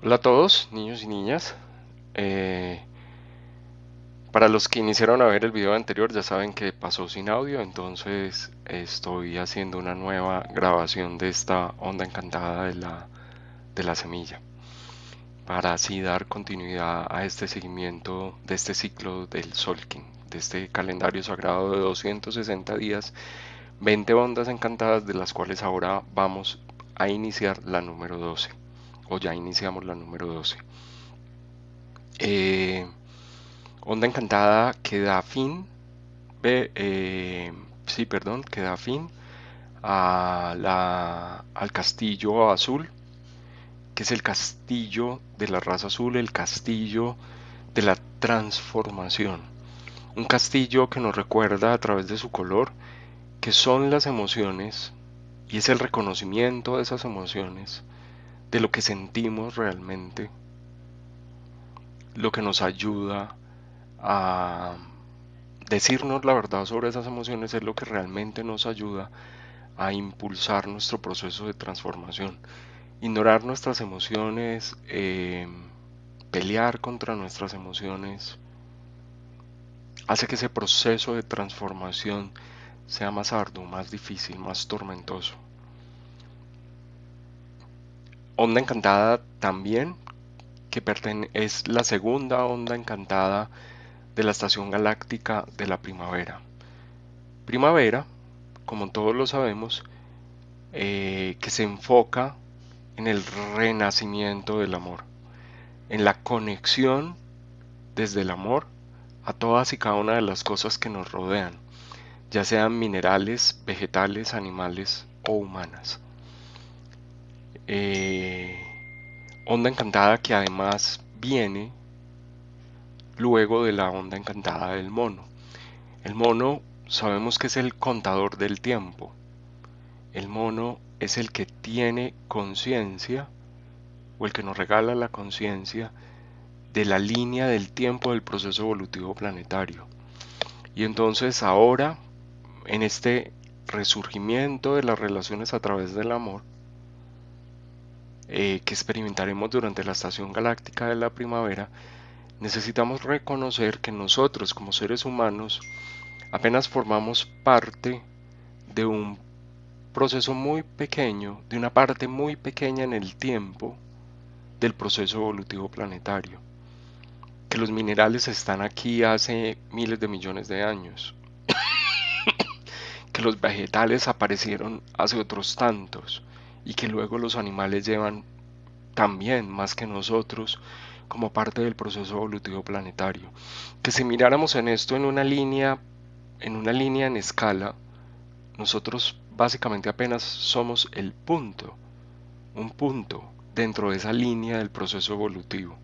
Hola a todos, niños y niñas. Eh, para los que iniciaron a ver el video anterior ya saben que pasó sin audio, entonces estoy haciendo una nueva grabación de esta onda encantada de la semilla, para así dar continuidad a este seguimiento de este ciclo del Solking, de este calendario sagrado de 260 días, 20 ondas encantadas, de las cuales ahora vamos a iniciar la número 12, o ya iniciamos la número 12. Eh, Onda encantada que da fin, sí, perdón, que da fin al castillo azul, que es el castillo de la raza azul, el castillo de la transformación. Un castillo que nos recuerda a través de su color que son las emociones y es el reconocimiento de esas emociones, de lo que sentimos realmente, lo que nos ayuda a decirnos la verdad sobre esas emociones es lo que realmente nos ayuda a impulsar nuestro proceso de transformación. Ignorar nuestras emociones, pelear contra nuestras emociones, hace que ese proceso de transformación sea más arduo, más difícil, más tormentoso. Onda encantada también, que es la segunda onda encantada de la estación galáctica de la primavera. Primavera, como todos lo sabemos, que se enfoca en el renacimiento del amor, en la conexión desde el amor a todas y cada una de las cosas que nos rodean, ya sean minerales, vegetales, animales o humanas. Eh, Onda encantada que además viene luego de la onda encantada del mono. El mono sabemos que es el contador del tiempo. El mono es el que tiene conciencia o el que nos regala la conciencia de la línea del tiempo del proceso evolutivo planetario. Y entonces ahora, en este resurgimiento de las relaciones a través del amor, que experimentaremos durante la estación galáctica de la primavera, necesitamos reconocer que nosotros como seres humanos apenas formamos parte de un proceso muy pequeño, de una parte muy pequeña en el tiempo del proceso evolutivo planetario, que los minerales están aquí hace miles de millones de años, que los vegetales aparecieron hace otros tantos y que luego los animales llevan también más que nosotros como parte del proceso evolutivo planetario. Que si miráramos en esto en escala, nosotros básicamente apenas somos un punto dentro de esa línea del proceso evolutivo.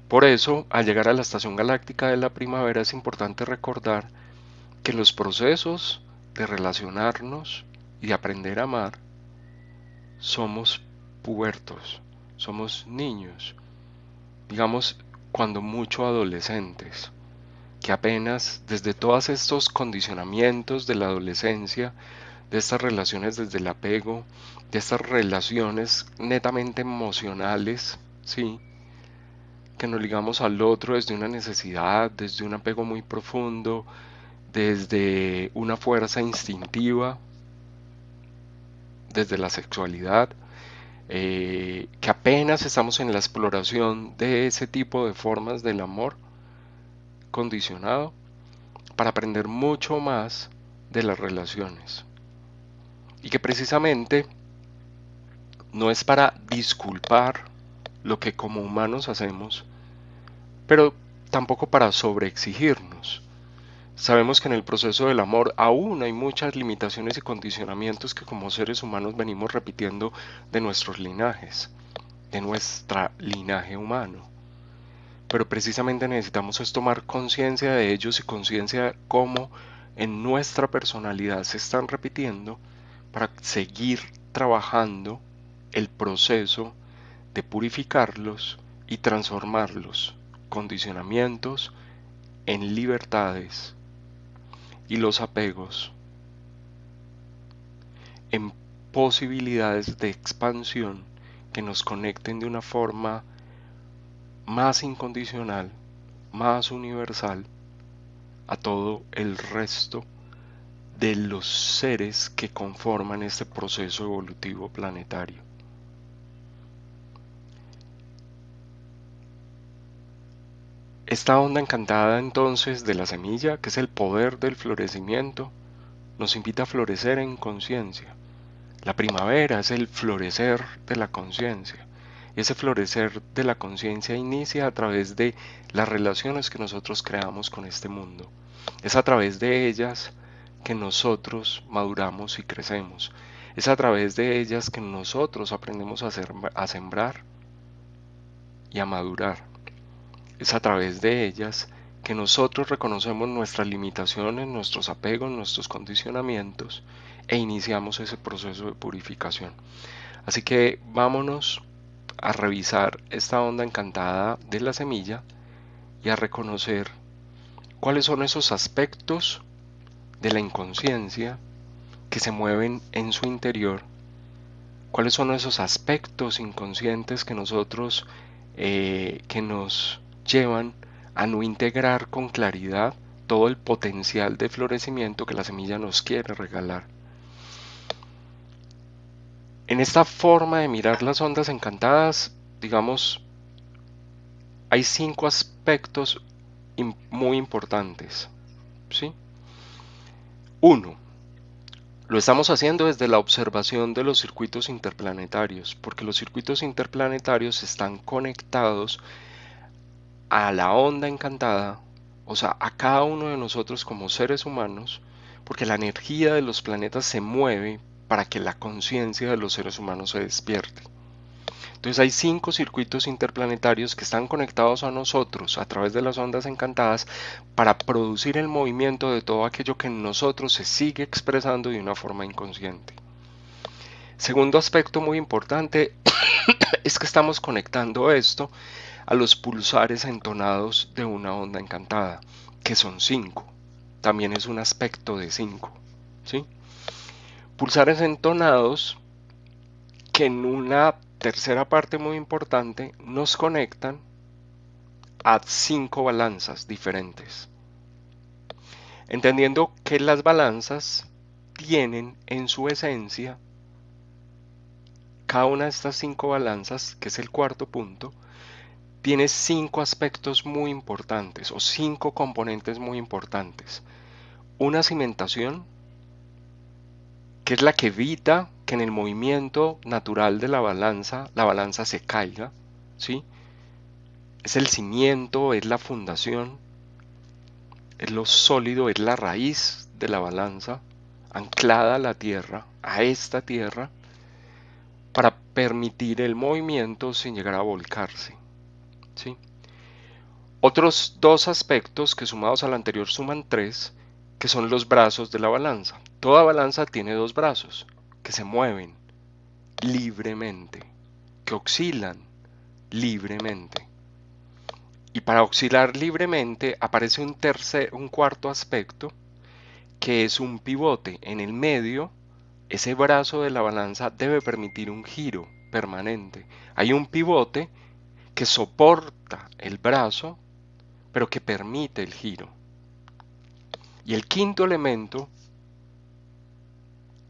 Por eso, al llegar a la estación galáctica de la primavera es importante recordar que los procesos de relacionarnos y de aprender a amar somos pubertos, somos niños, digamos cuando mucho adolescentes, que apenas desde todos estos condicionamientos de la adolescencia, de estas relaciones desde el apego, de estas relaciones netamente emocionales, sí, que nos ligamos al otro desde una necesidad, desde un apego muy profundo, desde una fuerza instintiva, desde la sexualidad, que apenas estamos en la exploración de ese tipo de formas del amor condicionado para aprender mucho más de las relaciones. Y que precisamente no es para disculpar lo que como humanos hacemos, pero tampoco para sobreexigirnos. Sabemos que en el proceso del amor aún hay muchas limitaciones y condicionamientos que como seres humanos venimos repitiendo de nuestros linajes, de nuestra linaje humano. Pero precisamente necesitamos es tomar conciencia de ellos y conciencia de cómo en nuestra personalidad se están repitiendo para seguir trabajando el proceso de purificarlos y transformarlos, condicionamientos en libertades y los apegos en posibilidades de expansión que nos conecten de una forma más incondicional, más universal a todo el resto de los seres que conforman este proceso evolutivo planetario. Esta onda encantada entonces de la semilla, que es el poder del florecimiento, nos invita a florecer en conciencia. La primavera es el florecer de la conciencia. Ese florecer de la conciencia inicia a través de las relaciones que nosotros creamos con este mundo. Es a través de ellas que nosotros maduramos y crecemos. Es a través de ellas que nosotros aprendemos a sembrar y a madurar. Es a través de ellas que nosotros reconocemos nuestras limitaciones, nuestros apegos, nuestros condicionamientos e iniciamos ese proceso de purificación. Así que vámonos a revisar esta onda encantada de la semilla y a reconocer cuáles son esos aspectos de la inconsciencia que se mueven en su interior, cuáles son esos aspectos inconscientes que nosotros que nos llevan a no integrar con claridad todo el potencial de florecimiento que la semilla nos quiere regalar. En esta forma de mirar las ondas encantadas, digamos, hay 5 aspectos muy importantes, ¿sí? 1. Lo estamos haciendo desde la observación de los circuitos interplanetarios, porque los circuitos interplanetarios están conectados a la onda encantada, o sea, a cada uno de nosotros como seres humanos, porque la energía de los planetas se mueve para que la conciencia de los seres humanos se despierte. Entonces hay 5 circuitos interplanetarios que están conectados a nosotros a través de las ondas encantadas para producir el movimiento de todo aquello que en nosotros se sigue expresando de una forma inconsciente. Segundo aspecto muy importante es que estamos conectando esto a los pulsares entonados de una onda encantada, que son 5. También es un aspecto de 5, ¿sí? Pulsares entonados que en una tercera parte muy importante nos conectan a 5 balanzas diferentes. Entendiendo que las balanzas tienen en su esencia, cada una de estas 5 balanzas, que es el cuarto punto, tiene 5 aspectos muy importantes o 5 componentes muy importantes. Una cimentación, que es la que evita que en el movimiento natural de la balanza se caiga, ¿sí? Es el cimiento, es la fundación, es lo sólido, es la raíz de la balanza, anclada a la tierra, a esta tierra, para permitir el movimiento sin llegar a volcarse, ¿sí? Otros 2 aspectos que sumados al anterior suman 3, que son los brazos de la balanza. Toda balanza tiene 2 brazos que se mueven libremente, que oscilan libremente. Y para oscilar libremente aparece un cuarto aspecto que es un pivote. En el medio, ese brazo de la balanza debe permitir un giro permanente. Hay un pivote que soporta el brazo, pero que permite el giro. Y el quinto elemento,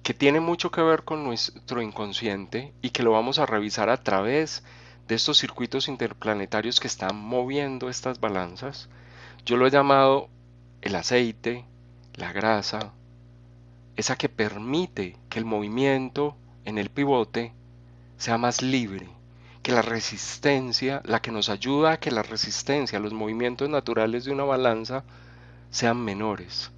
que tiene mucho que ver con nuestro inconsciente y que lo vamos a revisar a través de estos circuitos interplanetarios que están moviendo estas balanzas, yo lo he llamado el aceite, la grasa, esa que permite que el movimiento en el pivote sea más libre, que la resistencia, la que nos ayuda a que la resistencia a los movimientos naturales de una balanza sean menores.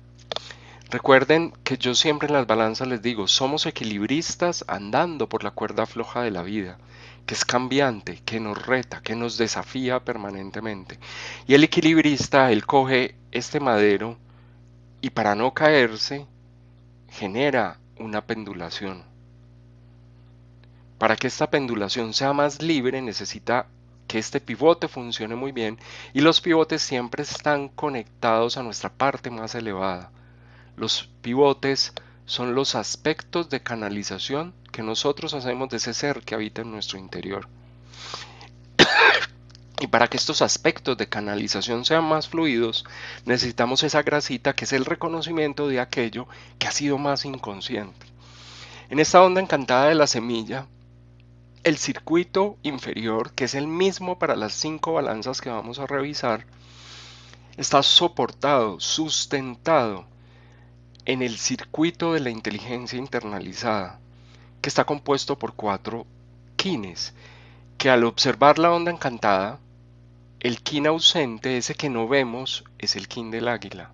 Recuerden que yo siempre en las balanzas les digo, somos equilibristas andando por la cuerda floja de la vida, que es cambiante, que nos reta, que nos desafía permanentemente. Y el equilibrista, él coge este madero y para no caerse, genera una pendulación. Para que esta pendulación sea más libre, necesita que este pivote funcione muy bien y los pivotes siempre están conectados a nuestra parte más elevada. Los pivotes son los aspectos de canalización que nosotros hacemos de ese ser que habita en nuestro interior. Y para que estos aspectos de canalización sean más fluidos, necesitamos esa grasita que es el reconocimiento de aquello que ha sido más inconsciente. En esta onda encantada de la semilla, el circuito inferior, que es el mismo para las 5 balanzas que vamos a revisar, está soportado, sustentado en el circuito de la inteligencia internalizada, que está compuesto por 4 kines, que al observar la onda encantada, el kin ausente, ese que no vemos, es el kin del águila.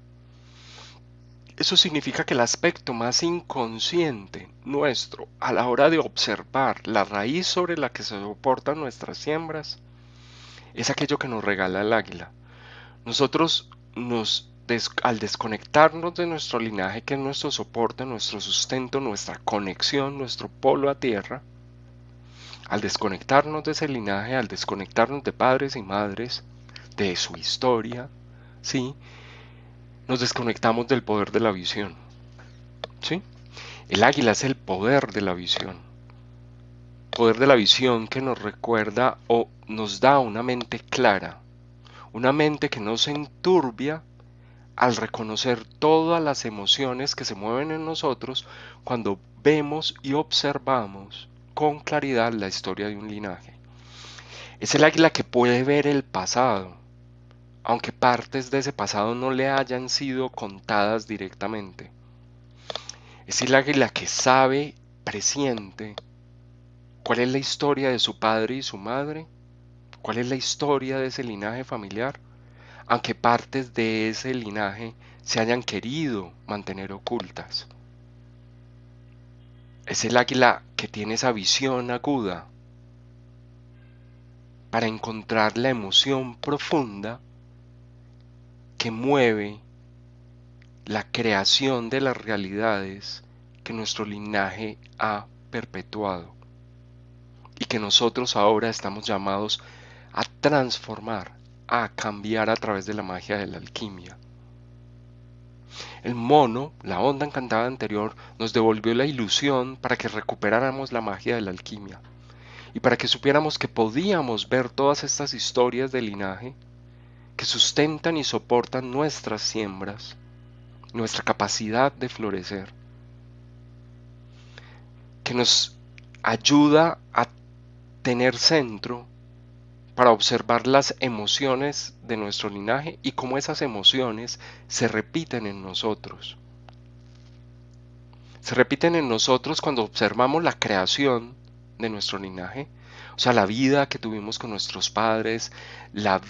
Eso significa que el aspecto más inconsciente nuestro a la hora de observar la raíz sobre la que se soportan nuestras siembras es aquello que nos regala el águila. Nosotros al desconectarnos de nuestro linaje, que es nuestro soporte, nuestro sustento, nuestra conexión, nuestro polo a tierra, al desconectarnos de ese linaje, al desconectarnos de padres y madres, de su historia, ¿sí? Nos desconectamos del poder de la visión, ¿sí? El águila es el poder de la visión que nos recuerda o nos da una mente clara, una mente que no se enturbia al reconocer todas las emociones que se mueven en nosotros cuando vemos y observamos con claridad la historia de un linaje. Es el águila que puede ver el pasado, aunque partes de ese pasado no le hayan sido contadas directamente. Es el águila que sabe, presiente, cuál es la historia de su padre y su madre, cuál es la historia de ese linaje familiar, aunque partes de ese linaje se hayan querido mantener ocultas. Es el águila que tiene esa visión aguda para encontrar la emoción profunda que mueve la creación de las realidades que nuestro linaje ha perpetuado y que nosotros ahora estamos llamados a transformar, a cambiar a través de la magia de la alquimia. El mono, la onda encantada anterior, nos devolvió la ilusión para que recuperáramos la magia de la alquimia y para que supiéramos que podíamos ver todas estas historias de linaje que sustentan y soportan nuestras siembras, nuestra capacidad de florecer, que nos ayuda a tener centro para observar las emociones de nuestro linaje y cómo esas emociones se repiten en nosotros. Se repiten en nosotros cuando observamos la creación de nuestro linaje, o sea, la vida que tuvimos con nuestros padres, la,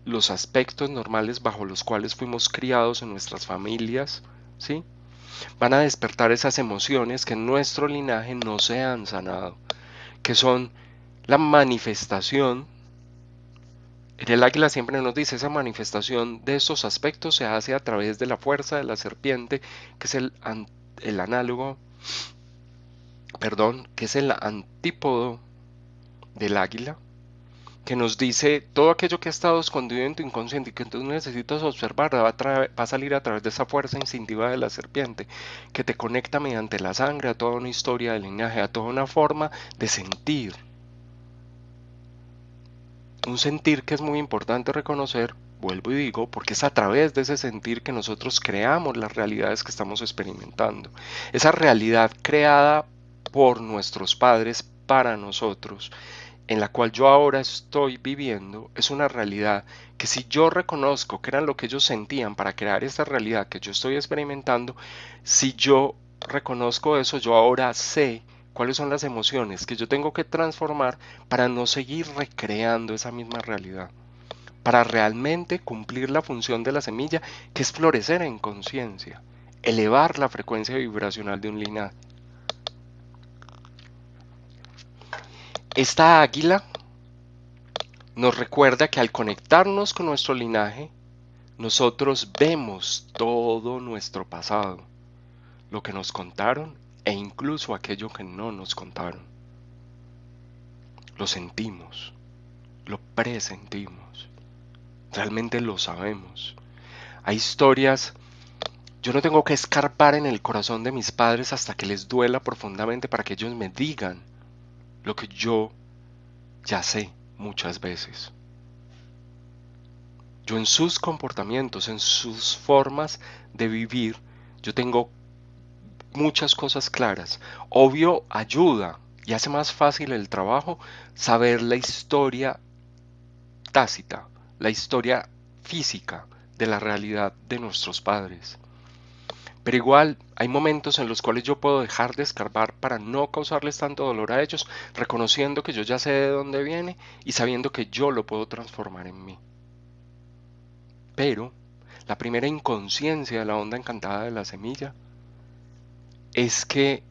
los aspectos normales bajo los cuales fuimos criados en nuestras familias, ¿sí? Van a despertar esas emociones que en nuestro linaje no se han sanado, que son la manifestación. El águila siempre nos dice, esa manifestación de estos aspectos se hace a través de la fuerza de la serpiente, que es el análogo, perdón, que es el antípodo del águila, que nos dice todo aquello que ha estado escondido en tu inconsciente y que tú necesitas observar va a salir a través de esa fuerza instintiva de la serpiente, que te conecta mediante la sangre a toda una historia de linaje, a toda una forma de sentir. Un sentir que es muy importante reconocer, vuelvo y digo, porque es a través de ese sentir que nosotros creamos las realidades que estamos experimentando. Esa realidad creada por nuestros padres para nosotros, en la cual yo ahora estoy viviendo, es una realidad que si yo reconozco que eran lo que ellos sentían para crear esta realidad que yo estoy experimentando, si yo reconozco eso, yo ahora sé cuáles son las emociones que yo tengo que transformar para no seguir recreando esa misma realidad, para realmente cumplir la función de la semilla, que es florecer en conciencia, elevar la frecuencia vibracional de un linaje. Esta águila nos recuerda que al conectarnos con nuestro linaje, nosotros vemos todo nuestro pasado, lo que nos contaron e incluso aquello que no nos contaron. Lo sentimos, lo presentimos, realmente lo sabemos. Hay historias Yo no tengo que escarbar en el corazón de mis padres hasta que les duela profundamente para que ellos me digan lo que yo ya sé muchas veces. Yo en sus comportamientos, en sus formas de vivir, yo tengo muchas cosas claras. Obvio, ayuda y hace más fácil el trabajo saber la historia tácita, la historia física de la realidad de nuestros padres. Pero igual hay momentos en los cuales yo puedo dejar de escarbar para no causarles tanto dolor a ellos, reconociendo que yo ya sé de dónde viene y sabiendo que yo lo puedo transformar en mí. Pero la primera inconsciencia de la onda encantada de la semilla es que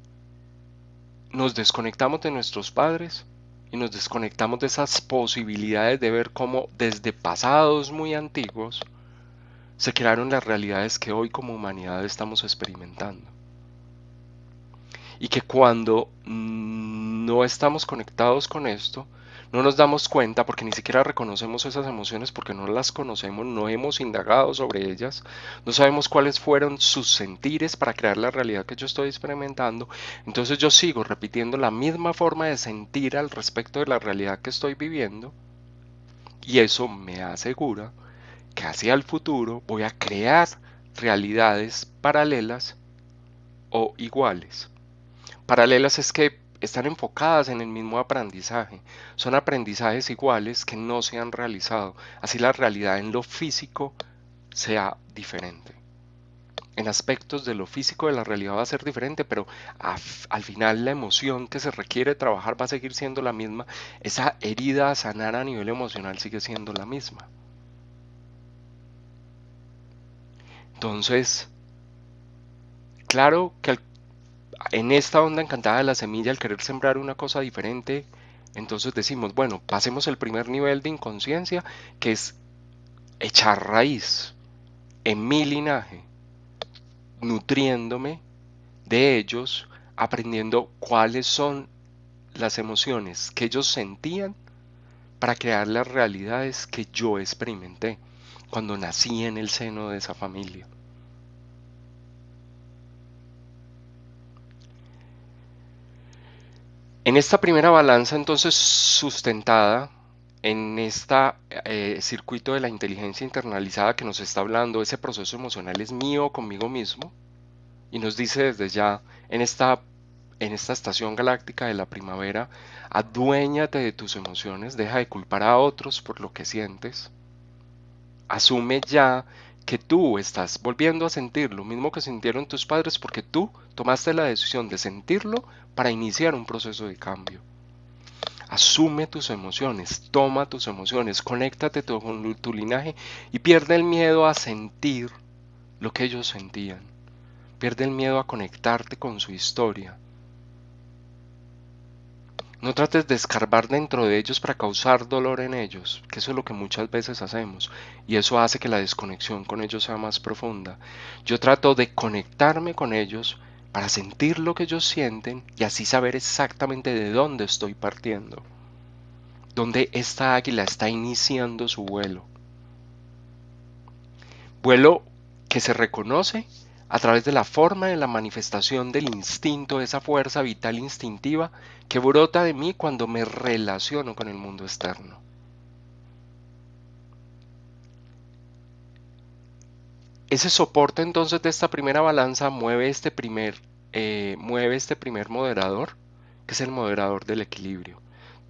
nos desconectamos de nuestros padres y nos desconectamos de esas posibilidades de ver cómo desde pasados muy antiguos se crearon las realidades que hoy como humanidad estamos experimentando. Y que cuando no estamos conectados con esto, no nos damos cuenta porque ni siquiera reconocemos esas emociones porque no las conocemos, no hemos indagado sobre ellas, no sabemos cuáles fueron sus sentires para crear la realidad que yo estoy experimentando. Entonces yo sigo repitiendo la misma forma de sentir al respecto de la realidad que estoy viviendo y eso me asegura que hacia el futuro voy a crear realidades paralelas o iguales. Paralelas es que están enfocadas en el mismo aprendizaje, son aprendizajes iguales que no se han realizado, así la realidad en lo físico sea diferente. En aspectos de lo físico de la realidad va a ser diferente, pero al final la emoción que se requiere trabajar va a seguir siendo la misma, esa herida a sanar a nivel emocional sigue siendo la misma. Entonces, claro que en esta onda encantada de la semilla, al querer sembrar una cosa diferente, entonces decimos, bueno, pasemos el primer nivel de inconsciencia, que es echar raíz en mi linaje, nutriéndome de ellos, aprendiendo cuáles son las emociones que ellos sentían para crear las realidades que yo experimenté cuando nací en el seno de esa familia. En esta primera balanza entonces sustentada en este circuito de la inteligencia internalizada que nos está hablando, ese proceso emocional es mío conmigo mismo y nos dice desde ya en esta estación galáctica de la primavera, aduéñate de tus emociones, deja de culpar a otros por lo que sientes, asume ya que tú estás volviendo a sentir lo mismo que sintieron tus padres porque tú tomaste la decisión de sentirlo para iniciar un proceso de cambio. Asume tus emociones, toma tus emociones, conéctate con tu linaje y pierde el miedo a sentir lo que ellos sentían. Pierde el miedo a conectarte con su historia. No trates de escarbar dentro de ellos para causar dolor en ellos, que eso es lo que muchas veces hacemos, y eso hace que la desconexión con ellos sea más profunda. Yo trato de conectarme con ellos para sentir lo que ellos sienten y así saber exactamente de dónde estoy partiendo, dónde esta águila está iniciando su vuelo. Vuelo que se reconoce a través de la forma de la manifestación del instinto, esa fuerza vital instintiva que brota de mí cuando me relaciono con el mundo externo. Ese soporte entonces de esta primera balanza mueve este primer moderador, que es el moderador del equilibrio,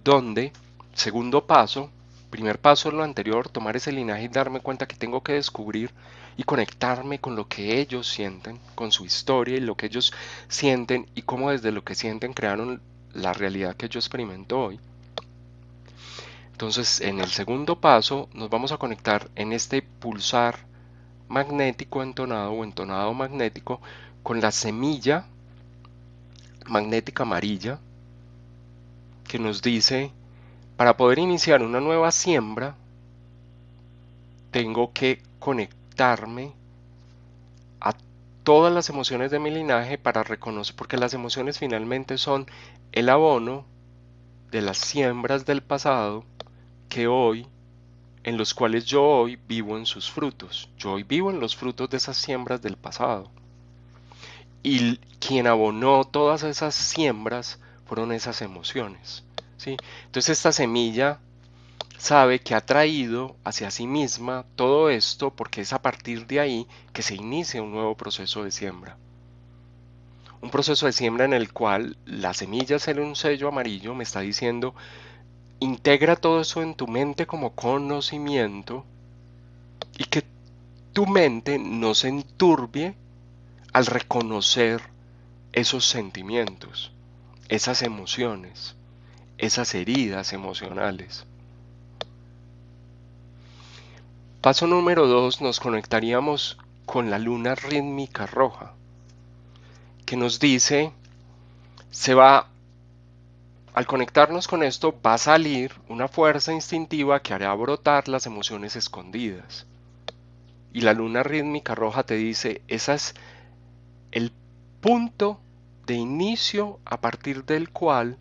donde, segundo paso, primer paso es lo anterior, tomar ese linaje y darme cuenta que tengo que descubrir y conectarme con lo que ellos sienten, con su historia y lo que ellos sienten y cómo desde lo que sienten crearon la realidad que yo experimento hoy. Entonces, en el segundo paso nos vamos a conectar en este pulsar magnético entonado o entonado magnético con la semilla magnética amarilla que nos dice, para poder iniciar una nueva siembra, tengo que conectarme a todas las emociones de mi linaje para reconocer, porque las emociones finalmente son el abono de las siembras del pasado que hoy, en los cuales yo hoy vivo en sus frutos. Yo hoy vivo en los frutos de esas siembras del pasado. y quien abonó todas esas siembras fueron esas emociones, ¿sí? Entonces esta semilla sabe que ha traído hacia sí misma todo esto porque es a partir de ahí que se inicia un nuevo proceso de siembra. Un proceso de siembra en el cual la semilla, ser un sello amarillo, me está diciendo: integra todo eso en tu mente como conocimiento y que tu mente no se enturbie al reconocer esos sentimientos, esas emociones, esas heridas emocionales. Paso número 2, nos conectaríamos con la luna rítmica roja, que nos dice, al conectarnos con esto, va a salir una fuerza instintiva que hará brotar las emociones escondidas. Y la luna rítmica roja te dice, ese es el punto de inicio a partir del cual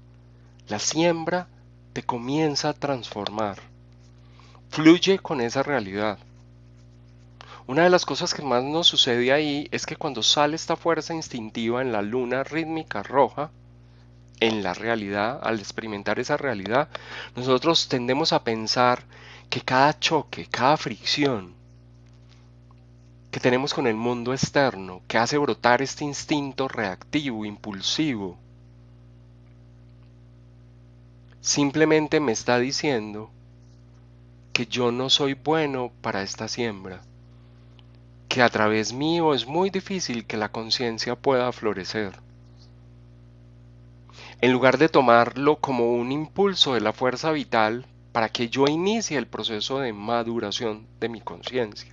la siembra te comienza a transformar. Fluye con esa realidad. Una de las cosas que más nos sucede ahí es que cuando sale esta fuerza instintiva en la luna rítmica roja, en la realidad, al experimentar esa realidad, nosotros tendemos a pensar que cada choque, cada fricción que tenemos con el mundo externo, que hace brotar este instinto reactivo, impulsivo, simplemente me está diciendo que yo no soy bueno para esta siembra, que a través mío es muy difícil que la conciencia pueda florecer. En lugar de tomarlo como un impulso de la fuerza vital para que yo inicie el proceso de maduración de mi conciencia,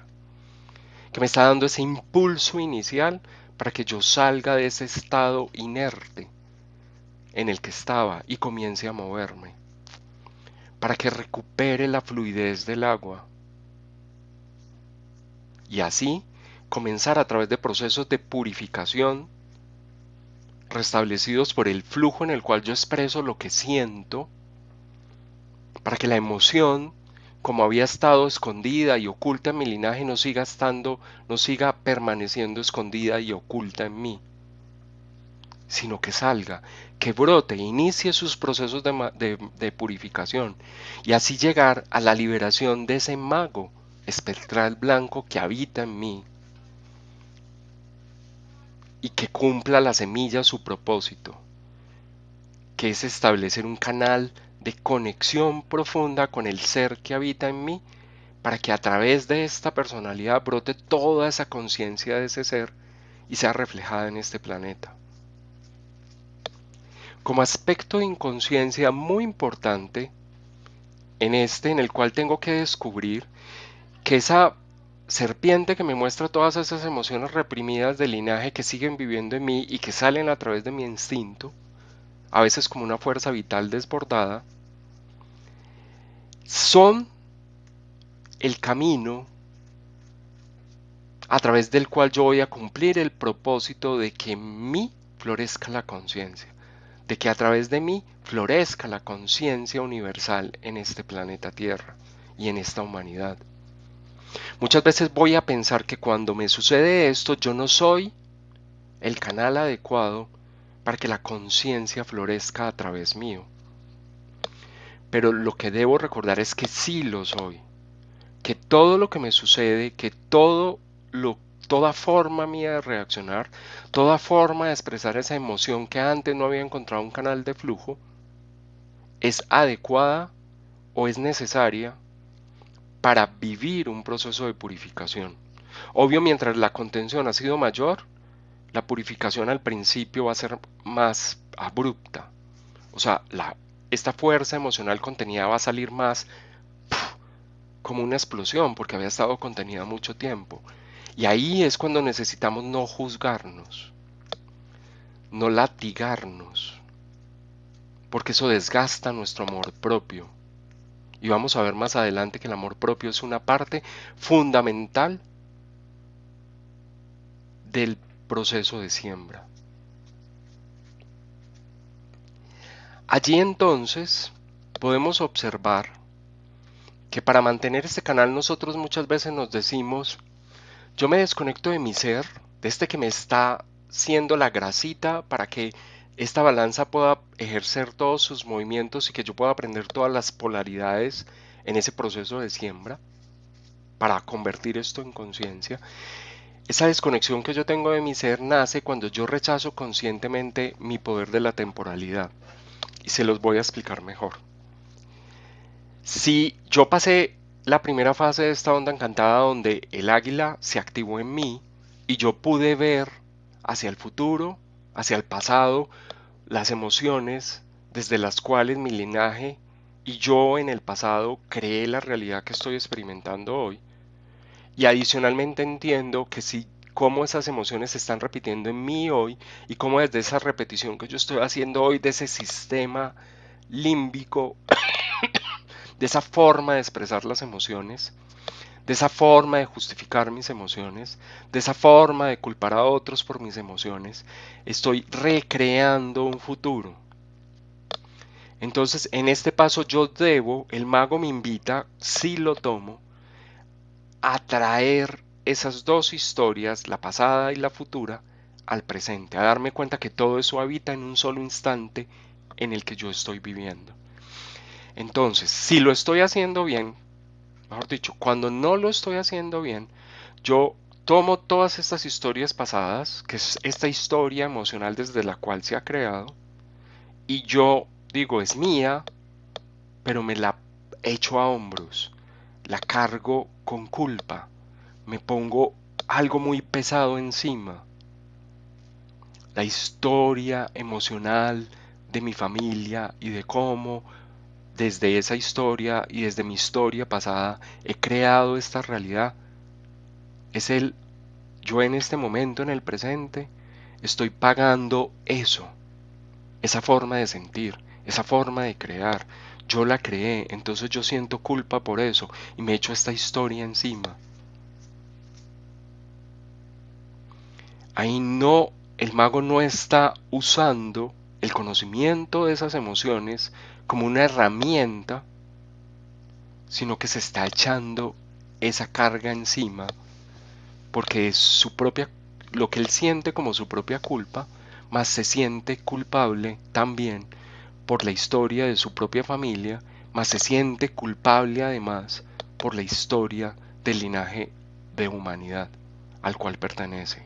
que me está dando ese impulso inicial para que yo salga de ese estado inerte en el que estaba y comience a moverme, para que recupere la fluidez del agua y así comenzar a través de procesos de purificación restablecidos por el flujo en el cual yo expreso lo que siento, para que la emoción, como había estado escondida y oculta en mi linaje, no siga permaneciendo escondida y oculta en mí, sino que salga, que brote, inicie sus procesos de purificación y así llegar a la liberación de ese mago espectral blanco que habita en mí y que cumpla la semilla su propósito, que es establecer un canal de conexión profunda con el ser que habita en mí, para que a través de esta personalidad brote toda esa conciencia de ese ser y sea reflejada en este planeta. Como aspecto de inconsciencia muy importante, en el cual tengo que descubrir que esa serpiente que me muestra todas esas emociones reprimidas del linaje que siguen viviendo en mí y que salen a través de mi instinto, a veces como una fuerza vital desbordada, son el camino a través del cual yo voy a cumplir el propósito de que en mí florezca la conciencia, de que a través de mí florezca la conciencia universal en este planeta Tierra y en esta humanidad. Muchas veces voy a pensar que cuando me sucede esto yo no soy el canal adecuado para que la conciencia florezca a través mío. Pero lo que debo recordar es que sí lo soy, que todo lo que me sucede, toda forma mía de reaccionar, toda forma de expresar esa emoción que antes no había encontrado un canal de flujo, es adecuada o es necesaria para vivir un proceso de purificación. Obvio, mientras la contención ha sido mayor, la purificación al principio va a ser más abrupta. O sea, esta fuerza emocional contenida va a salir más como una explosión porque había estado contenida mucho tiempo. Y ahí es cuando necesitamos no juzgarnos, no latigarnos, porque eso desgasta nuestro amor propio. Y vamos a ver más adelante que el amor propio es una parte fundamental del proceso de siembra. Allí entonces podemos observar que para mantener este canal nosotros muchas veces nos decimos: yo me desconecto de mi ser, de este que me está siendo la grasita para que esta balanza pueda ejercer todos sus movimientos y que yo pueda aprender todas las polaridades en ese proceso de siembra para convertir esto en conciencia. Esa desconexión que yo tengo de mi ser nace cuando yo rechazo conscientemente mi poder de la temporalidad. Y se los voy a explicar mejor. Si yo pasé la primera fase de esta onda encantada donde el águila se activó en mí y yo pude ver hacia el futuro, hacia el pasado, las emociones desde las cuales mi linaje y yo en el pasado creé la realidad que estoy experimentando hoy, y adicionalmente entiendo que si cómo esas emociones se están repitiendo en mí hoy y cómo desde esa repetición que yo estoy haciendo hoy de ese sistema límbico, de esa forma de expresar las emociones, de esa forma de justificar mis emociones, de esa forma de culpar a otros por mis emociones, estoy recreando un futuro. Entonces, en este paso yo debo, el mago me invita, si lo tomo, a traer esas dos historias, la pasada y la futura, al presente, a darme cuenta que todo eso habita en un solo instante en el que yo estoy viviendo. Entonces, si lo estoy haciendo bien, mejor dicho, cuando no lo estoy haciendo bien, yo tomo todas estas historias pasadas, que es esta historia emocional desde la cual se ha creado, y yo digo, es mía, pero me la echo a hombros, la cargo con culpa, me pongo algo muy pesado encima. La historia emocional de mi familia y de cómo desde esa historia y desde mi historia pasada he creado esta realidad. Es el yo en este momento, en el presente, estoy pagando eso, esa forma de sentir, esa forma de crear. Yo la creé, entonces yo siento culpa por eso y me echo esta historia encima. Ahí no, el mago no está usando el conocimiento de esas emociones como una herramienta, sino que se está echando esa carga encima porque es su propia, lo que él siente como su propia culpa, más se siente culpable también por la historia de su propia familia, más se siente culpable además por la historia del linaje de humanidad al cual pertenece.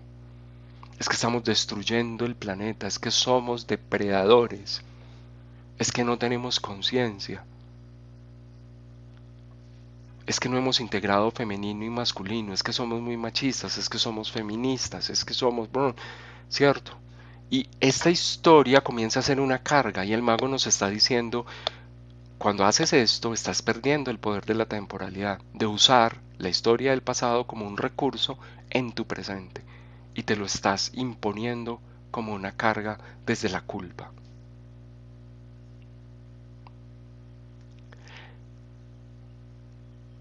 Es que estamos destruyendo el planeta, es que somos depredadores, es que no tenemos conciencia, es que no hemos integrado femenino y masculino, es que somos muy machistas, es que somos feministas, es que somos, bueno, ¿cierto? Y esta historia comienza a ser una carga y el mago nos está diciendo, cuando haces esto estás perdiendo el poder de la temporalidad, de usar la historia del pasado como un recurso en tu presente y te lo estás imponiendo como una carga desde la culpa.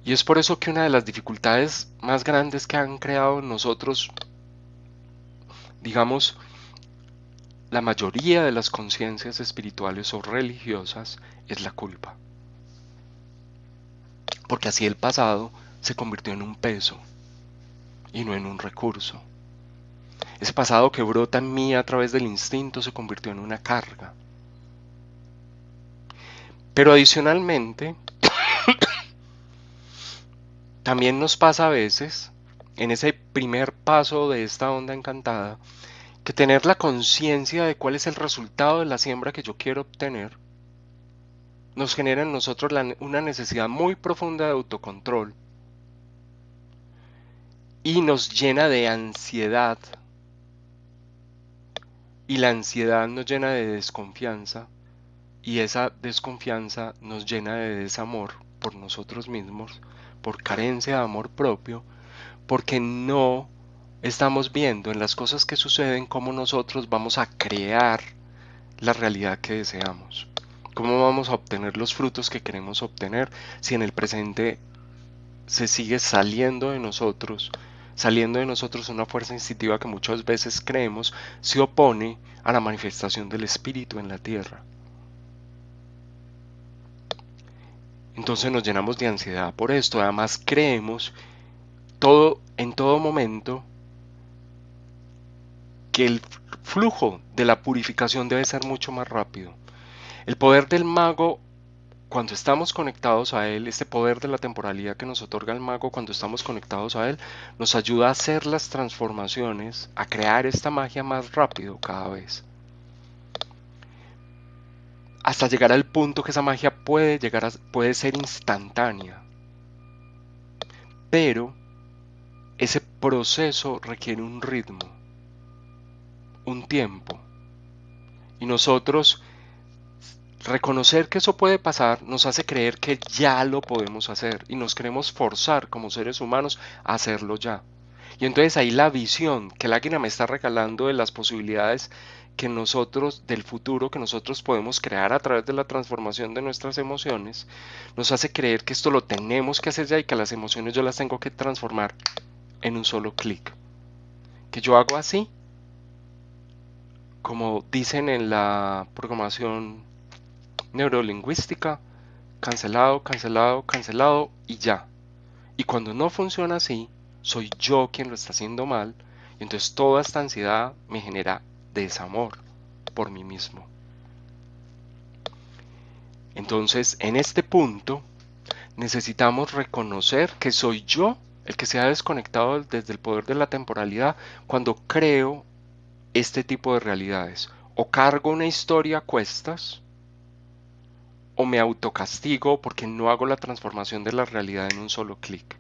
Y es por eso que una de las dificultades más grandes que han creado nosotros, digamos, la mayoría de las conciencias espirituales o religiosas, es la culpa. Porque así el pasado se convirtió en un peso y no en un recurso. Ese pasado que brota en mí a través del instinto se convirtió en una carga. Pero adicionalmente, también nos pasa a veces, en ese primer paso de esta onda encantada, que tener la conciencia de cuál es el resultado de la siembra que yo quiero obtener, nos genera en nosotros una necesidad muy profunda de autocontrol y nos llena de ansiedad. Y la ansiedad nos llena de desconfianza y esa desconfianza nos llena de desamor por nosotros mismos, por carencia de amor propio, porque no estamos viendo en las cosas que suceden cómo nosotros vamos a crear la realidad que deseamos. ¿Cómo vamos a obtener los frutos que queremos obtener si en el presente se sigue saliendo de nosotros una fuerza instintiva que muchas veces creemos se opone a la manifestación del espíritu en la tierra? Entonces nos llenamos de ansiedad por esto. Además creemos todo en todo momento que el flujo de la purificación debe ser mucho más rápido. El poder del mago, cuando estamos conectados a él, este poder de la temporalidad que nos otorga el mago cuando estamos conectados a él, nos ayuda a hacer las transformaciones, a crear esta magia más rápido cada vez. Hasta llegar al punto que esa magia puede ser instantánea. Pero ese proceso requiere un ritmo, un tiempo. Y nosotros reconocer que eso puede pasar nos hace creer que ya lo podemos hacer y nos queremos forzar como seres humanos a hacerlo ya. Y entonces ahí la visión que el águila me está regalando de las posibilidades que nosotros, del futuro que nosotros podemos crear a través de la transformación de nuestras emociones, nos hace creer que esto lo tenemos que hacer ya y que las emociones yo las tengo que transformar en un solo clic. Que yo hago así, como dicen en la programación neurolingüística, cancelado, cancelado, cancelado y ya. Y cuando no funciona así, soy yo quien lo está haciendo mal, y entonces toda esta ansiedad me genera desamor por mí mismo. Entonces, en este punto, necesitamos reconocer que soy yo el que se ha desconectado desde el poder de la temporalidad cuando creo este tipo de realidades. O cargo una historia a cuestas, o me autocastigo porque no hago la transformación de la realidad en un solo clic.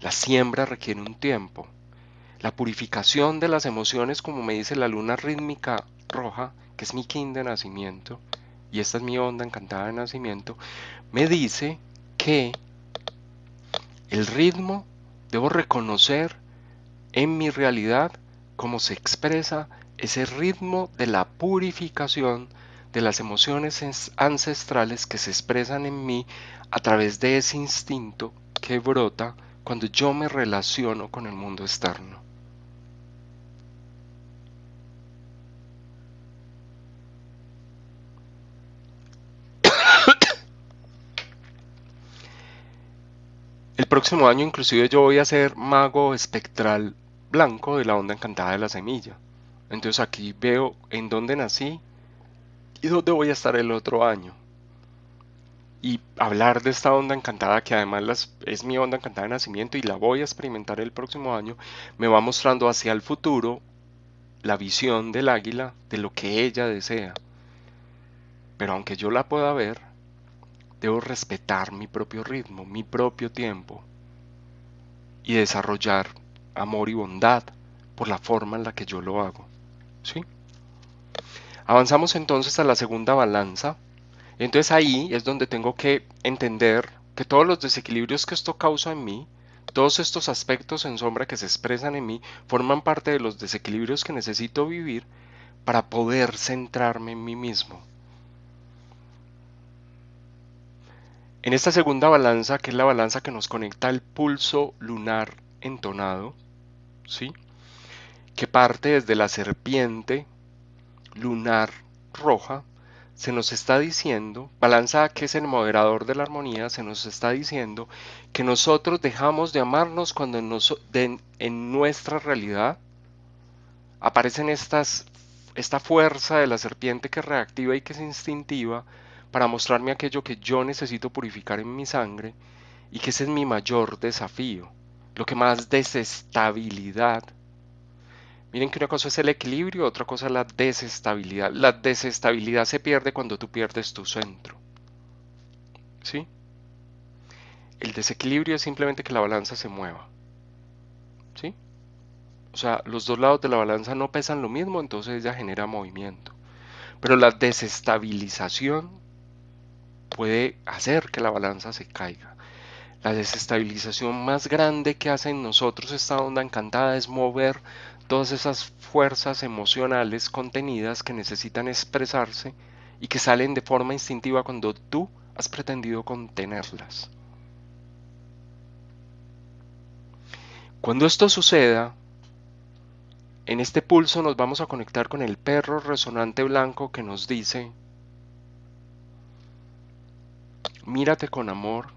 La siembra requiere un tiempo. La purificación de las emociones, como me dice la luna rítmica roja, que es mi kin de nacimiento, y esta es mi onda encantada de nacimiento, me dice que el ritmo debo reconocer en mi realidad cómo se expresa ese ritmo de la purificación de las emociones ancestrales que se expresan en mí a través de ese instinto que brota cuando yo me relaciono con el mundo externo. El próximo año inclusive yo voy a ser mago espectral blanco de la onda encantada de la semilla. Entonces aquí veo en dónde nací y dónde voy a estar el otro año. Y hablar de esta onda encantada, que además es mi onda encantada de nacimiento y la voy a experimentar el próximo año, me va mostrando hacia el futuro la visión del águila de lo que ella desea. Pero aunque yo la pueda ver, debo respetar mi propio ritmo, mi propio tiempo y desarrollar amor y bondad por la forma en la que yo lo hago. ¿Sí? Avanzamos entonces a la segunda balanza. Entonces ahí es donde tengo que entender que todos los desequilibrios que esto causa en mí, todos estos aspectos en sombra que se expresan en mí, forman parte de los desequilibrios que necesito vivir para poder centrarme en mí mismo. En esta segunda balanza, que es la balanza que nos conecta al pulso lunar entonado, ¿sí? Que parte desde la serpiente lunar roja, se nos está diciendo, balanza que es el moderador de la armonía, se nos está diciendo que nosotros dejamos de amarnos cuando en nuestra realidad aparecen esta fuerza de la serpiente que es reactiva y que es instintiva para mostrarme aquello que yo necesito purificar en mi sangre y que ese es mi mayor desafío, lo que más desestabilidad. Miren que una cosa es el equilibrio, otra cosa es la desestabilidad. La desestabilidad se pierde cuando tú pierdes tu centro. ¿Sí? El desequilibrio es simplemente que la balanza se mueva. ¿Sí? O sea, los dos lados de la balanza no pesan lo mismo, entonces ella genera movimiento. Pero la desestabilización puede hacer que la balanza se caiga. La desestabilización más grande que hace en nosotros esta onda encantada es mover todas esas fuerzas emocionales contenidas que necesitan expresarse y que salen de forma instintiva cuando tú has pretendido contenerlas. Cuando esto suceda, en este pulso nos vamos a conectar con el perro resonante blanco que nos dice, mírate con amor,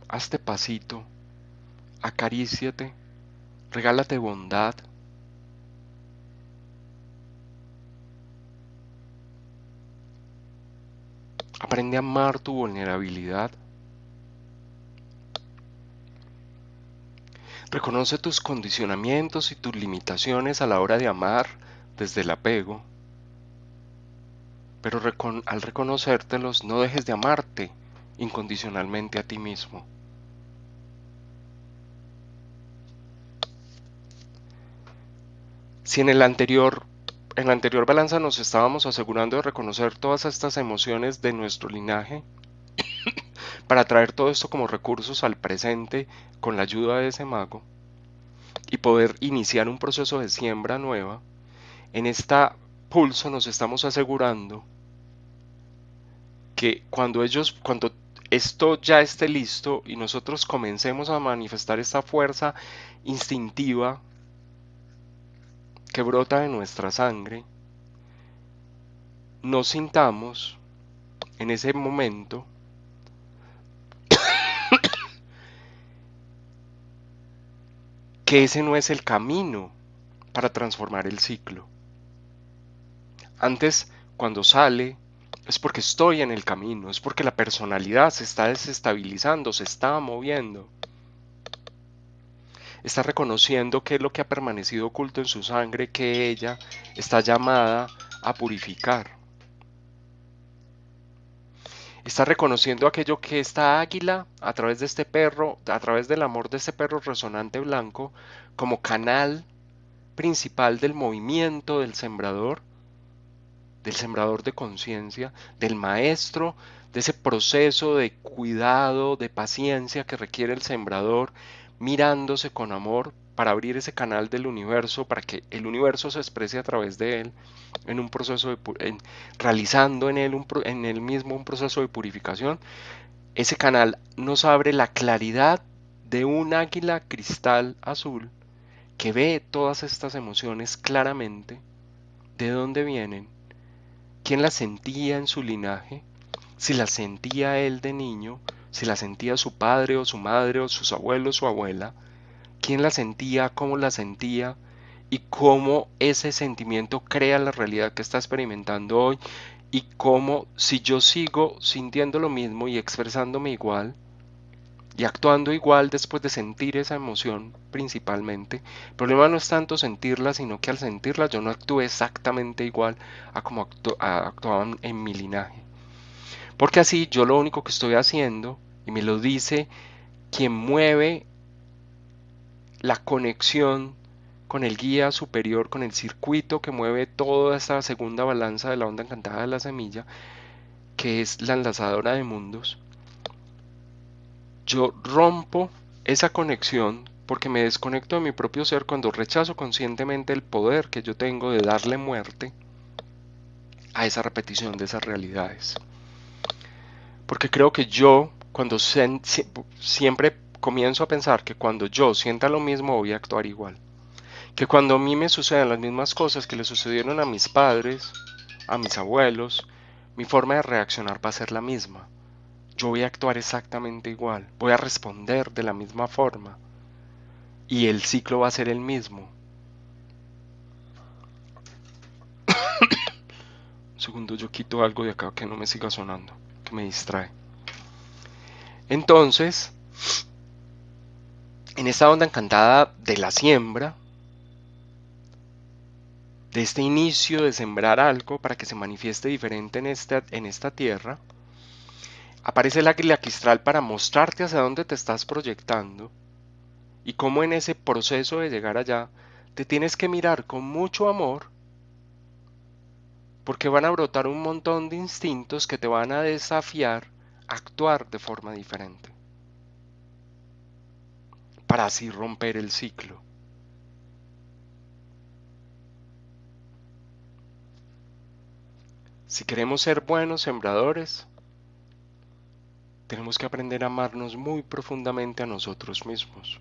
hazte pasito, acaríciate, regálate bondad, aprende a amar tu vulnerabilidad, reconoce tus condicionamientos y tus limitaciones a la hora de amar desde el apego, pero al reconocértelos no dejes de amarte incondicionalmente a ti mismo. Si en la anterior balanza nos estábamos asegurando de reconocer todas estas emociones de nuestro linaje para traer todo esto como recursos al presente con la ayuda de ese mago y poder iniciar un proceso de siembra nueva, en esta pulso nos estamos asegurando que cuando esto ya esté listo y nosotros comencemos a manifestar esta fuerza instintiva que brota de nuestra sangre, nos sintamos en ese momento que ese no es el camino para transformar el ciclo. Antes, cuando sale, es porque estoy en el camino, es porque la personalidad se está desestabilizando, se está moviendo, está reconociendo qué es lo que ha permanecido oculto en su sangre, que ella está llamada a purificar. Está reconociendo aquello que esta águila, a través de este perro, a través del amor de este perro resonante blanco, como canal principal del movimiento del sembrador de conciencia, del maestro, de ese proceso de cuidado, de paciencia que requiere el sembrador, mirándose con amor para abrir ese canal del universo, para que el universo se exprese a través de él, en un proceso realizando en él mismo un proceso de purificación. Ese canal nos abre la claridad de un águila cristal azul que ve todas estas emociones claramente, de dónde vienen, quién las sentía en su linaje, si las sentía él de niño, si las sentía su padre o su madre o sus abuelos o su abuela, quién la sentía, cómo la sentía y cómo ese sentimiento crea la realidad que está experimentando hoy y cómo si yo sigo sintiendo lo mismo y expresándome igual y actuando igual después de sentir esa emoción principalmente, el problema no es tanto sentirla, sino que al sentirla yo no actúe exactamente igual a como actuaban en mi linaje. Porque así yo lo único que estoy haciendo, y me lo dice quien mueve la conexión con el guía superior, con el circuito que mueve toda esta segunda balanza de la onda encantada de la semilla, que es la enlazadora de mundos, yo rompo esa conexión porque me desconecto de mi propio ser cuando rechazo conscientemente el poder que yo tengo de darle muerte a esa repetición de esas realidades. Porque creo que yo, cuando siempre comienzo a pensar que cuando yo sienta lo mismo voy a actuar igual. Que cuando a mí me sucedan las mismas cosas que le sucedieron a mis padres, a mis abuelos, mi forma de reaccionar va a ser la misma. Yo voy a actuar exactamente igual, voy a responder de la misma forma y el ciclo va a ser el mismo. Un segundo, yo quito algo de acá que no me siga sonando, que me distrae. Entonces, en esta onda encantada de la siembra, de este inicio de sembrar algo para que se manifieste diferente en esta tierra, aparece el águila cristal para mostrarte hacia dónde te estás proyectando y cómo en ese proceso de llegar allá te tienes que mirar con mucho amor porque van a brotar un montón de instintos que te van a desafiar a actuar de forma diferente para así romper el ciclo. Si queremos ser buenos sembradores, tenemos que aprender a amarnos muy profundamente a nosotros mismos.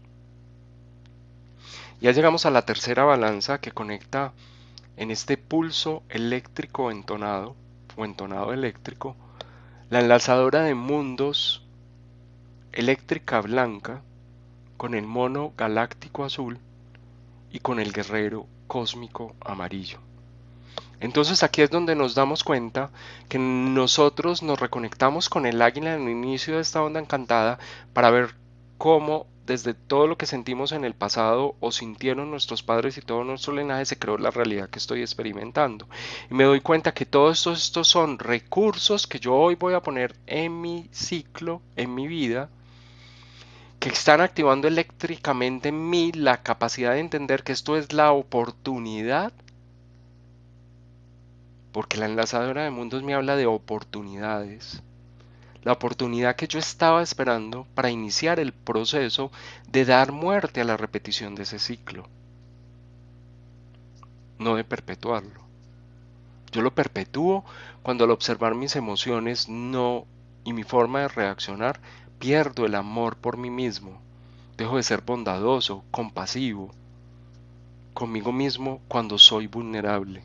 Ya llegamos a la tercera balanza que conecta en este pulso eléctrico entonado o entonado eléctrico, la enlazadora de mundos eléctrica blanca con el mono galáctico azul y con el guerrero cósmico amarillo. Entonces aquí es donde nos damos cuenta que nosotros nos reconectamos con el águila en el inicio de esta onda encantada para ver cómo desde todo lo que sentimos en el pasado o sintieron nuestros padres y todo nuestro linaje se creó la realidad que estoy experimentando. Y me doy cuenta que todos estos son recursos que yo hoy voy a poner en mi ciclo, en mi vida, que están activando eléctricamente en mí la capacidad de entender que esto es la oportunidad, porque la enlazadora de mundos me habla de oportunidades, la oportunidad que yo estaba esperando para iniciar el proceso de dar muerte a la repetición de ese ciclo, no de perpetuarlo. Yo lo perpetúo cuando al observar mis emociones no y mi forma de reaccionar pierdo el amor por mí mismo, dejo de ser bondadoso, compasivo conmigo mismo cuando soy vulnerable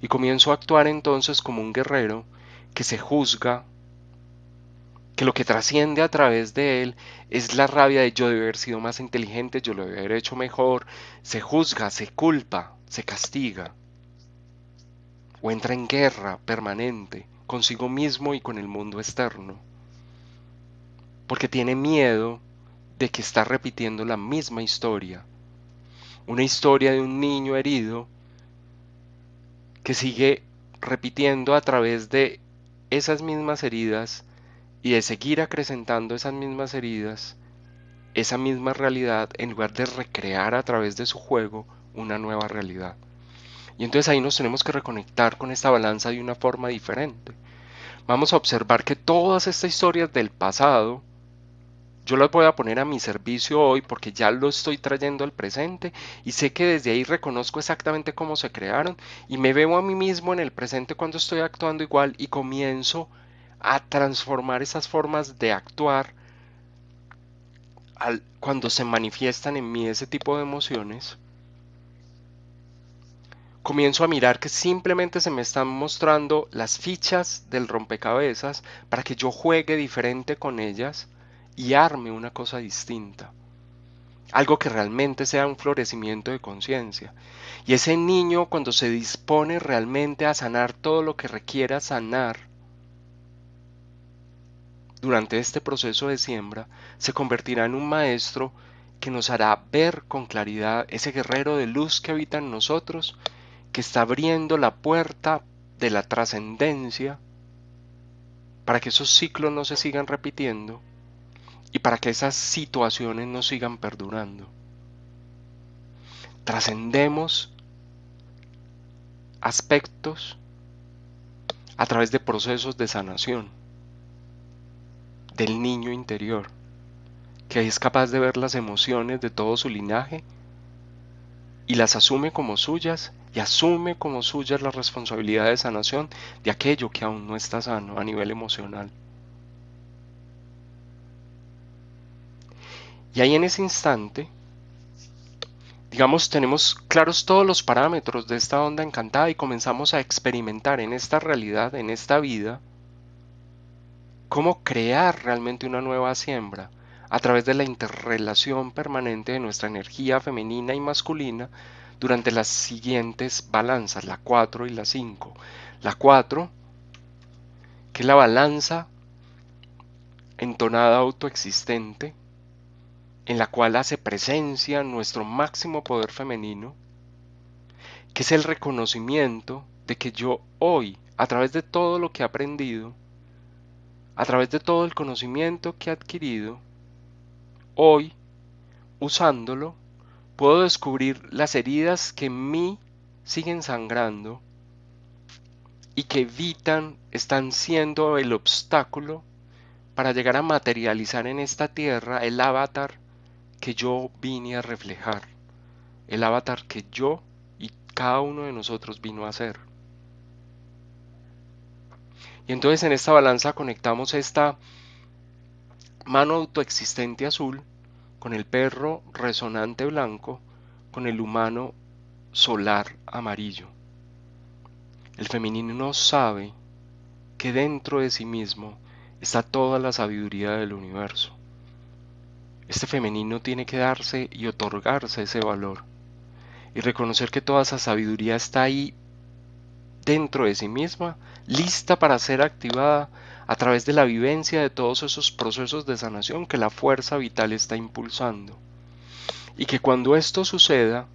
y comienzo a actuar entonces como un guerrero que se juzga, que lo que trasciende a través de él es la rabia de yo debe haber sido más inteligente, yo lo debe haber hecho mejor, se juzga, se culpa, se castiga o entra en guerra permanente consigo mismo y con el mundo externo, porque tiene miedo de que está repitiendo la misma historia, una historia de un niño herido que sigue repitiendo a través de esas mismas heridas y de seguir acrecentando esas mismas heridas, esa misma realidad, en lugar de recrear a través de su juego una nueva realidad. Y entonces ahí nos tenemos que reconectar con esta balanza de una forma diferente. Vamos a observar que todas estas historias del pasado yo las voy a poner a mi servicio hoy porque ya lo estoy trayendo al presente y sé que desde ahí reconozco exactamente cómo se crearon y me veo a mí mismo en el presente cuando estoy actuando igual y comienzo a transformar esas formas de actuar cuando se manifiestan en mí ese tipo de emociones. Comienzo a mirar que simplemente se me están mostrando las fichas del rompecabezas para que yo juegue diferente con ellas y arme una cosa distinta. Algo que realmente sea un florecimiento de conciencia. Y ese niño cuando se dispone realmente a sanar todo lo que requiera sanar durante este proceso de siembra, se convertirá en un maestro que nos hará ver con claridad ese guerrero de luz que habita en nosotros, que está abriendo la puerta de la trascendencia para que esos ciclos no se sigan repitiendo y para que esas situaciones no sigan perdurando. Trascendemos aspectos a través de procesos de sanación del niño interior, que es capaz de ver las emociones de todo su linaje y las asume como suyas y asume como suyas la responsabilidad de sanación de aquello que aún no está sano a nivel emocional. Y ahí en ese instante, digamos, tenemos claros todos los parámetros de esta onda encantada y comenzamos a experimentar en esta realidad, en esta vida, cómo crear realmente una nueva siembra a través de la interrelación permanente de nuestra energía femenina y masculina durante las siguientes balanzas, la 4 y la 5. La 4, que es la balanza entonada autoexistente, en la cual hace presencia nuestro máximo poder femenino, que es el reconocimiento de que yo hoy, a través de todo lo que he aprendido, a través de todo el conocimiento que he adquirido, hoy, usándolo, puedo descubrir las heridas que en mí siguen sangrando y que están siendo el obstáculo para llegar a materializar en esta tierra el avatar que yo vine a reflejar, el avatar que yo y cada uno de nosotros vino a ser. Y entonces en esta balanza conectamos esta mano autoexistente azul con el perro resonante blanco, con el humano solar amarillo. El femenino sabe que dentro de sí mismo está toda la sabiduría del universo. Este femenino tiene que darse y otorgarse ese valor. y reconocer que toda esa sabiduría está ahí dentro de sí misma, lista para ser activada a través de la vivencia de todos esos procesos de sanación que la fuerza vital está impulsando. Y que cuando esto suceda,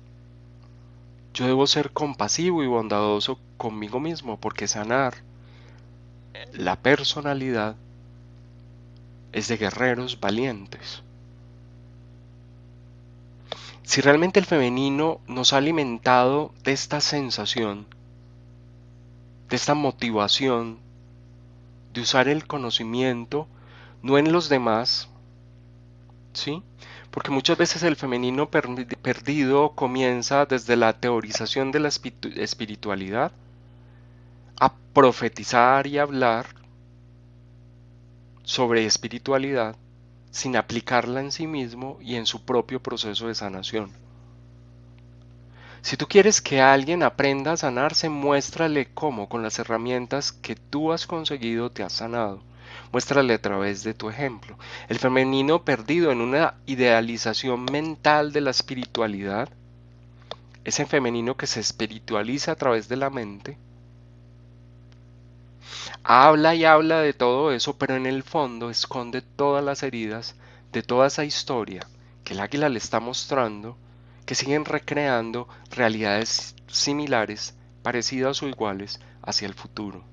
yo debo ser compasivo y bondadoso conmigo mismo, porque sanar la personalidad es de guerreros valientes. Si realmente el femenino nos ha alimentado de esta sensación, de esta motivación de usar el conocimiento, no en los demás, ¿sí? Porque muchas veces el femenino perdido comienza desde la teorización de la espiritualidad a profetizar y hablar sobre espiritualidad sin aplicarla en sí mismo y en su propio proceso de sanación. Si tú quieres que alguien aprenda a sanarse, muéstrale cómo con las herramientas que tú has conseguido te has sanado. Muéstrale a través de tu ejemplo. El femenino perdido en una idealización mental de la espiritualidad, ese femenino que se espiritualiza a través de la mente, habla y habla de todo eso, pero en el fondo esconde todas las heridas de toda esa historia que el águila le está mostrando, que siguen recreando realidades similares, parecidas o iguales, hacia el futuro.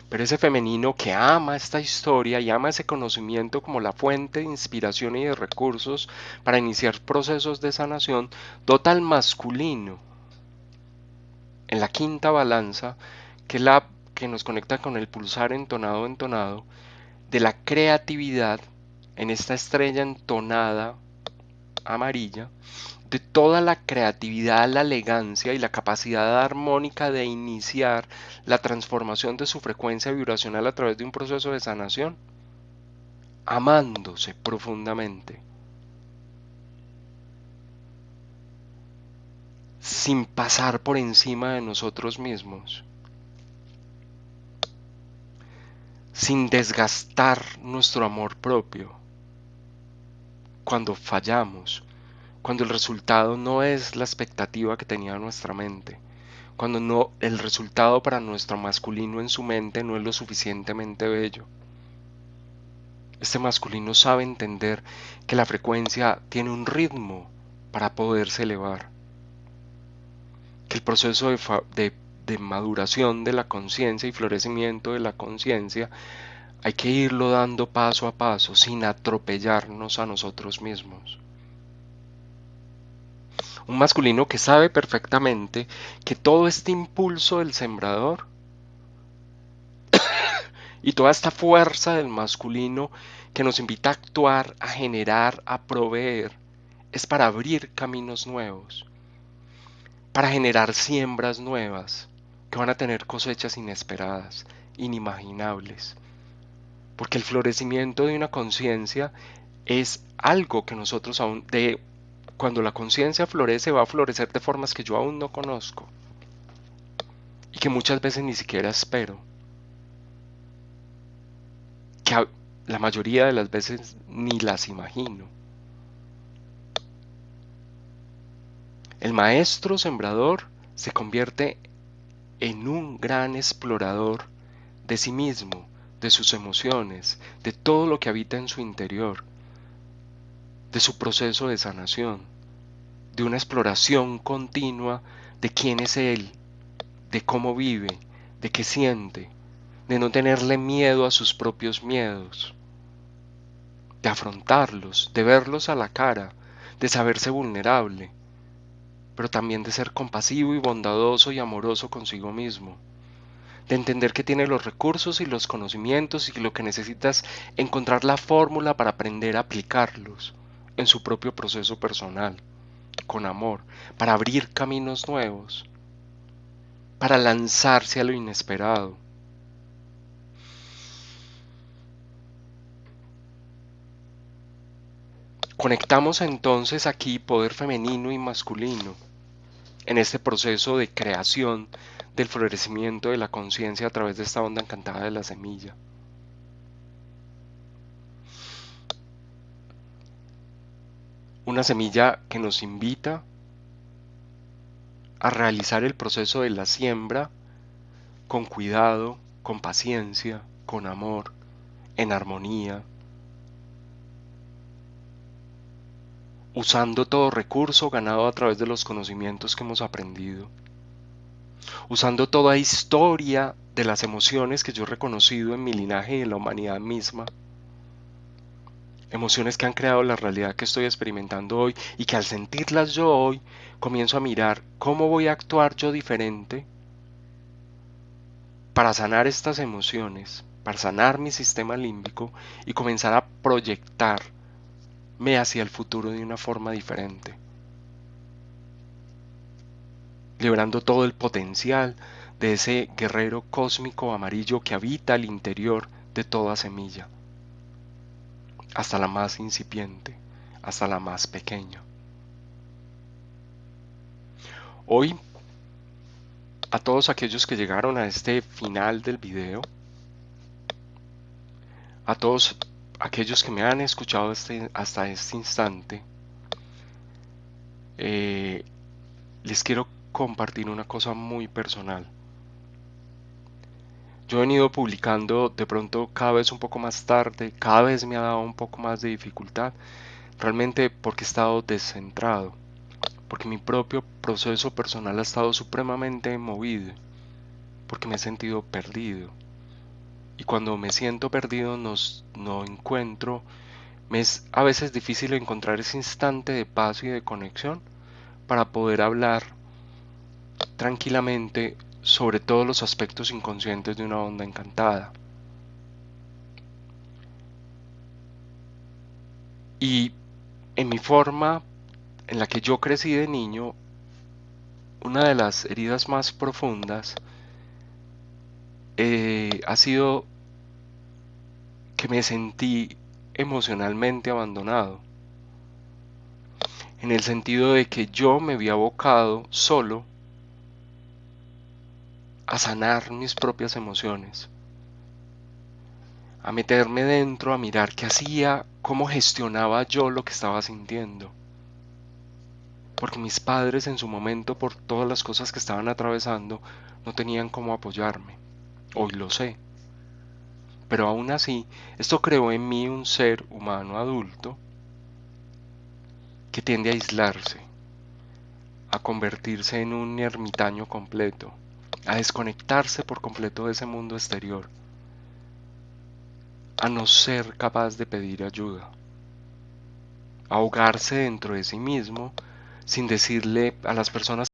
Pero ese femenino que ama esta historia y ama ese conocimiento como la fuente de inspiración y de recursos para iniciar procesos de sanación, dota al masculino en la quinta balanza, que es la que nos conecta con el pulsar entonado, de la creatividad en esta estrella entonada amarilla, de toda la creatividad, la elegancia y la capacidad armónica de iniciar la transformación de su frecuencia vibracional a través de un proceso de sanación, amándose profundamente, sin pasar por encima de nosotros mismos, sin desgastar nuestro amor propio cuando fallamos, cuando el resultado no es la expectativa que tenía nuestra mente, cuando no el resultado para nuestro masculino en su mente no es lo suficientemente bello. Este masculino sabe entender que la frecuencia tiene un ritmo para poderse elevar, que el proceso de maduración de la conciencia y florecimiento de la conciencia hay que irlo dando paso a paso sin atropellarnos a nosotros mismos. Un masculino que sabe perfectamente que todo este impulso del sembrador y toda esta fuerza del masculino que nos invita a actuar, a generar, a proveer, es para abrir caminos nuevos, para generar siembras nuevas que van a tener cosechas inesperadas, inimaginables. Porque el florecimiento de una conciencia es algo que nosotros aún, cuando la conciencia florece, va a florecer de formas que yo aún no conozco y que muchas veces ni siquiera espero, que la mayoría de las veces ni las imagino. El maestro sembrador se convierte en un gran explorador de sí mismo, de sus emociones, de todo lo que habita en su interior, de su proceso de sanación, de una exploración continua de quién es él, de cómo vive, de qué siente, de no tenerle miedo a sus propios miedos, de afrontarlos, de verlos a la cara, de saberse vulnerable, pero también de ser compasivo y bondadoso y amoroso consigo mismo, de entender que tiene los recursos y los conocimientos y lo que necesita es encontrar la fórmula para aprender a aplicarlos en su propio proceso personal, con amor, para abrir caminos nuevos, para lanzarse a lo inesperado. Conectamos entonces aquí poder femenino y masculino en este proceso de creación del florecimiento de la conciencia a través de esta onda encantada de la semilla. Una semilla que nos invita a realizar el proceso de la siembra con cuidado, con paciencia, con amor, en armonía, usando todo recurso ganado a través de los conocimientos que hemos aprendido, usando toda historia de las emociones que yo he reconocido en mi linaje y en la humanidad misma, emociones que han creado la realidad que estoy experimentando hoy y que al sentirlas yo hoy comienzo a mirar cómo voy a actuar yo diferente para sanar estas emociones, para sanar mi sistema límbico y comenzar a proyectarme hacia el futuro de una forma diferente, liberando todo el potencial de ese guerrero cósmico amarillo que habita al interior de toda semilla, hasta la más incipiente, hasta la más pequeña. Hoy, a todos aquellos que llegaron a este final del video, a todos aquellos que me han escuchado hasta este instante, eh, les quiero compartir una cosa muy personal. Yo he venido publicando de pronto cada vez un poco más tarde, cada vez me ha dado un poco más de dificultad, realmente porque he estado descentrado, porque mi propio proceso personal ha estado supremamente movido, porque me he sentido perdido. Y cuando me siento perdido no encuentro, me es a veces difícil encontrar ese instante de paz y de conexión para poder hablar tranquilamente sobre todos los aspectos inconscientes de una onda encantada. Y en mi forma en la que yo crecí de niño, una de las heridas más profundas ha sido que me sentí emocionalmente abandonado, en el sentido de que yo me había abocado solo a sanar mis propias emociones, a meterme dentro, a mirar qué hacía, cómo gestionaba yo lo que estaba sintiendo. Porque mis padres en su momento, por todas las cosas que estaban atravesando, no tenían cómo apoyarme. Hoy lo sé. Pero aún así, esto creó en mí un ser humano adulto que tiende a aislarse, a convertirse en un ermitaño completo, a desconectarse por completo de ese mundo exterior, a no ser capaz de pedir ayuda, a ahogarse dentro de sí mismo sin decirle a las personas